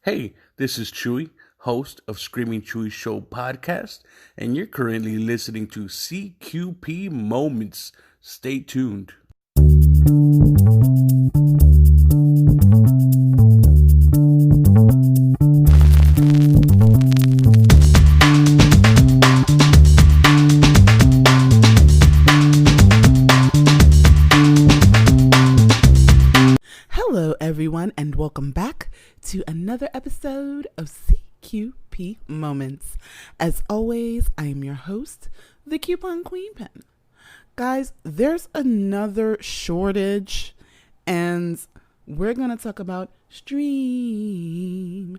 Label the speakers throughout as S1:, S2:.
S1: Hey, this is Chewy, host of Screaming Chewy Show podcast, and you're currently listening to CQP Moments. Stay tuned.
S2: Hello, everyone, and welcome back to another episode of CQP Moments. As always, I am your host, the Coupon Queen Pen. Guys, there's another shortage, and we're going to talk about stream.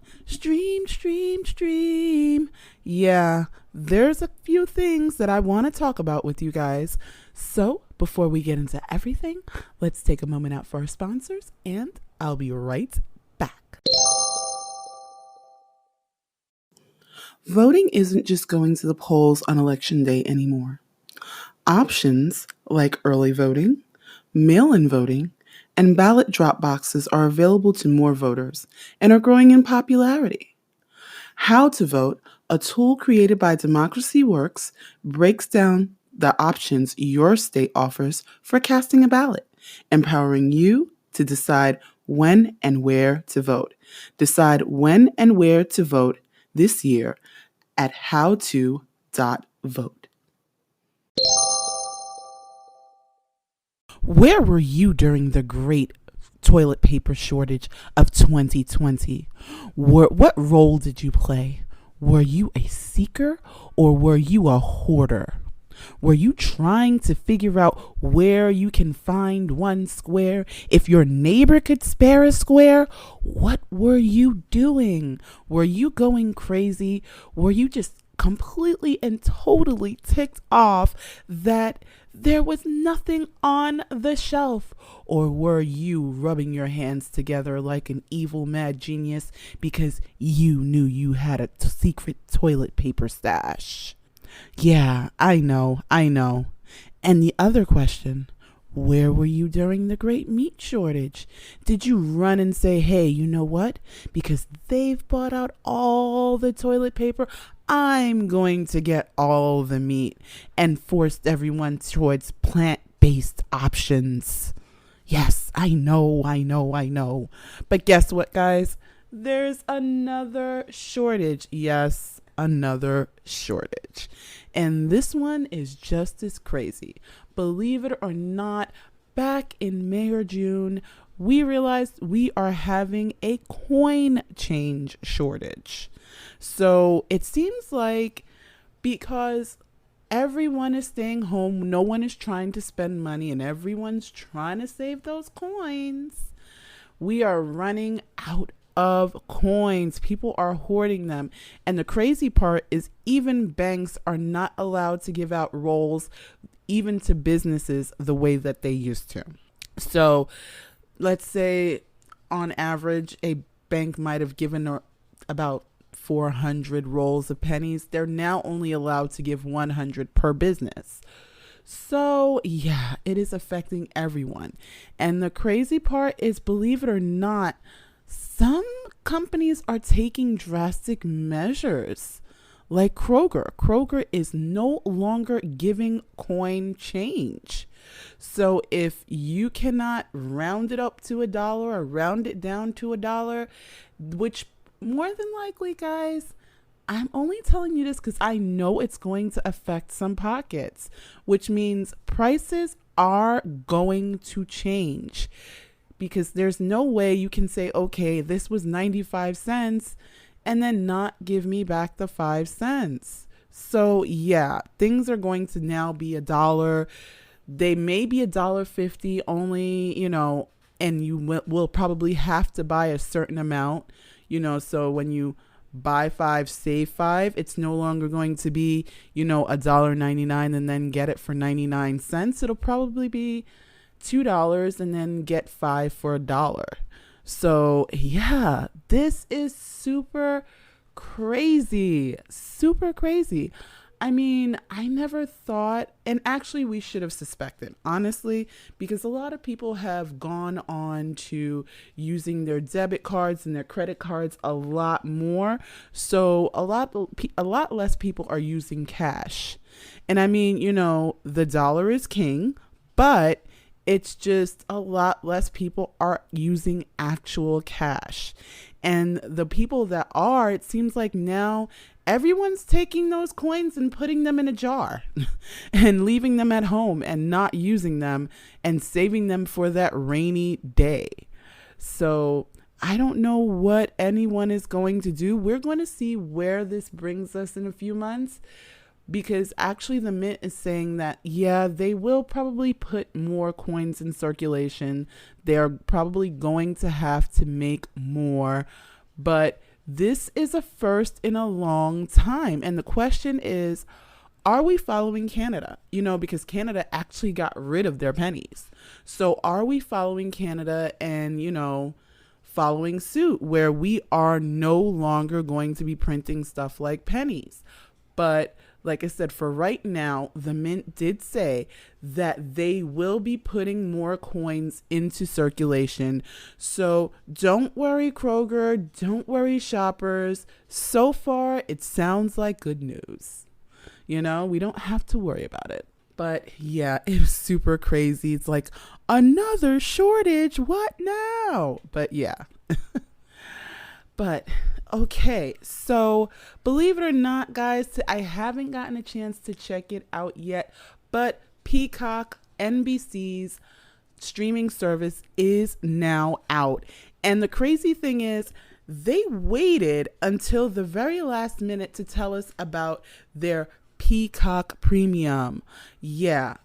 S2: Yeah, there's a few things that I want to talk about with you guys. So, before we get into everything, let's take a moment out for our sponsors, and I'll be right back. Voting isn't just going to the polls on election day anymore. Options like early voting, mail-in voting, and ballot drop boxes are available to more voters and are growing in popularity. How to Vote, a tool created by Democracy Works, breaks down the options your state offers for casting a ballot, empowering you to decide when and where to vote. Decide when and where to vote this year at howto.vote. Where were you during the great toilet paper shortage of 2020? What role did you play? Were you a seeker or were you a hoarder? Were you trying to figure out where you can find one square? If your neighbor could spare a square, what were you doing? Were you going crazy? Were you just completely and totally ticked off that there was nothing on the shelf? Or were you rubbing your hands together like an evil mad genius because you knew you had a secret toilet paper stash? Yeah, I know. And the other question, where were you during the great meat shortage? Did you run and say, hey, you know what? Because they've bought out all the toilet paper, I'm going to get all the meat, and forced everyone towards plant-based options. Yes, I know. But guess what, guys? There's another shortage. Yes, another shortage. And this one is just as crazy. Believe it or not, back in May or June, we realized we are having a coin change shortage. So it seems like because everyone is staying home, no one is trying to spend money, and everyone's trying to save those coins, we are running out of coins. People are hoarding them. And the crazy part is even banks are not allowed to give out rolls even to businesses the way that they used to. So let's say on average, a bank might have given about 400 rolls of pennies. They're now only allowed to give 100 per business. So yeah, it is affecting everyone. And the crazy part is, believe it or not, some companies are taking drastic measures. Like Kroger. Kroger is no longer giving coin change. So if you cannot round it up to $1 or round it down to $1, which more than likely, guys, I'm only telling you this because I know it's going to affect some pockets, which means prices are going to change. Because there's no way you can say, okay, this was 95 cents and then not give me back the 5 cents. So yeah, things are going to now be $1. They may be $1.50 only, and you will probably have to buy a certain amount, so when you buy 5, save 5, it's no longer going to be, $1.99 and then get it for 99 cents. It'll probably be $2 and then get 5 for $1. So yeah, this is super crazy. I mean, I never thought, and actually we should have suspected, honestly, because a lot of people have gone on to using their debit cards and their credit cards a lot more. So a lot less people are using cash. And I mean, the dollar is king, but it's just a lot less people are using actual cash. And the people that are, it seems like now everyone's taking those coins and putting them in a jar and leaving them at home and not using them and saving them for that rainy day. So I don't know what anyone is going to do. We're going to see where this brings us in a few months, because actually the Mint is saying that, yeah, they will probably put more coins in circulation. They're probably going to have to make more, but this is a first in a long time. And the question is, are we following Canada? Because Canada actually got rid of their pennies. So are we following Canada and, following suit where we are no longer going to be printing stuff like pennies? But like I said, for right now, the Mint did say that they will be putting more coins into circulation. So don't worry, Kroger. Don't worry, shoppers. So far, it sounds like good news. We don't have to worry about it. But yeah, it was super crazy. It's like, another shortage. What now? But yeah. But okay, so believe it or not, guys, I haven't gotten a chance to check it out yet, but Peacock, NBC's streaming service, is now out. And the crazy thing is, they waited until the very last minute to tell us about their Peacock Premium. Yeah,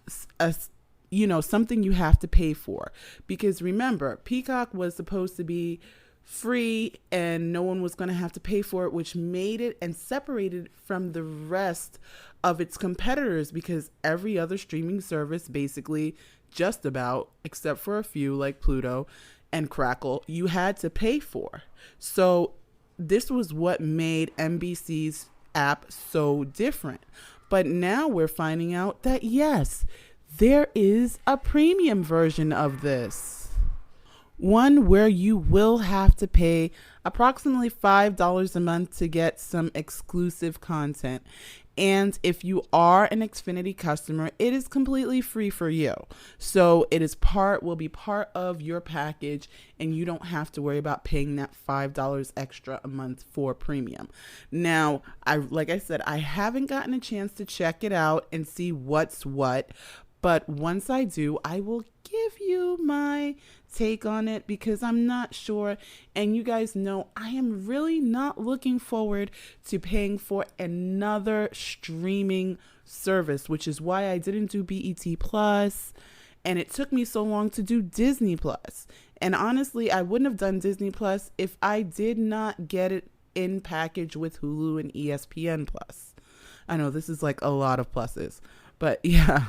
S2: something you have to pay for. Because remember, Peacock was supposed to be free and no one was going to have to pay for it, which made it and separated from the rest of its competitors, because every other streaming service, basically just about, except for a few like Pluto and Crackle, you had to pay for. So this was what made NBC's app so different. But now we're finding out that yes, there is a premium version of this. One where you will have to pay approximately $5 a month to get some exclusive content. And if you are an Xfinity customer, it is completely free for you. So will be part of your package, and you don't have to worry about paying that $5 extra a month for premium. Now, like I said, I haven't gotten a chance to check it out and see what's what. But once I do, I will give you my take on it, because I'm not sure. And you guys know I am really not looking forward to paying for another streaming service, which is why I didn't do BET Plus. And it took me so long to do Disney Plus. And honestly, I wouldn't have done Disney Plus if I did not get it in package with Hulu and ESPN Plus. I know this is like a lot of pluses, but yeah.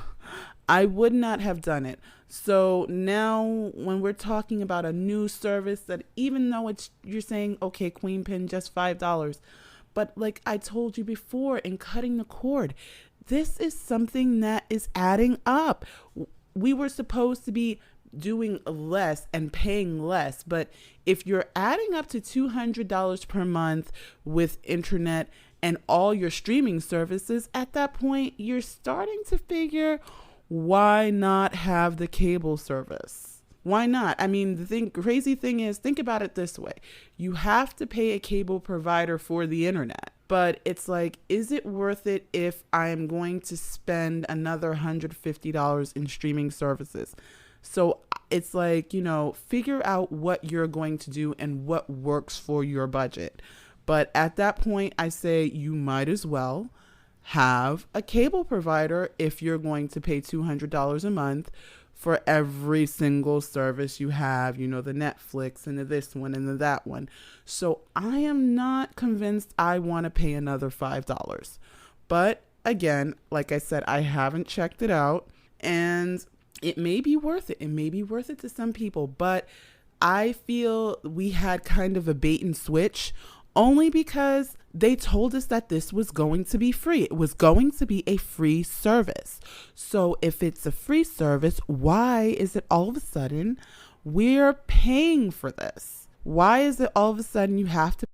S2: I would not have done it. So now when we're talking about a new service that, even though you're saying, okay, Queen Pin, just $5, but like I told you before in cutting the cord, this is something that is adding up. We were supposed to be doing less and paying less, but if you're adding up to $200 per month with internet and all your streaming services, at that point, you're starting to figure, why not have the cable service? Why not? I mean, crazy thing is, think about it this way. You have to pay a cable provider for the internet, but it's like, is it worth it if I'm going to spend another $150 in streaming services? So it's like, figure out what you're going to do and what works for your budget. But at that point, I say you might as well have a cable provider if you're going to pay $200 a month for every single service you have, the Netflix and the this one and the that one. So I am not convinced I want to pay another $5. But again, like I said, I haven't checked it out, and it may be worth it. It may be worth it to some people, but I feel we had kind of a bait and switch only because they told us that this was going to be free. It was going to be a free service. So if it's a free service, why is it all of a sudden we're paying for this? Why is it all of a sudden you have to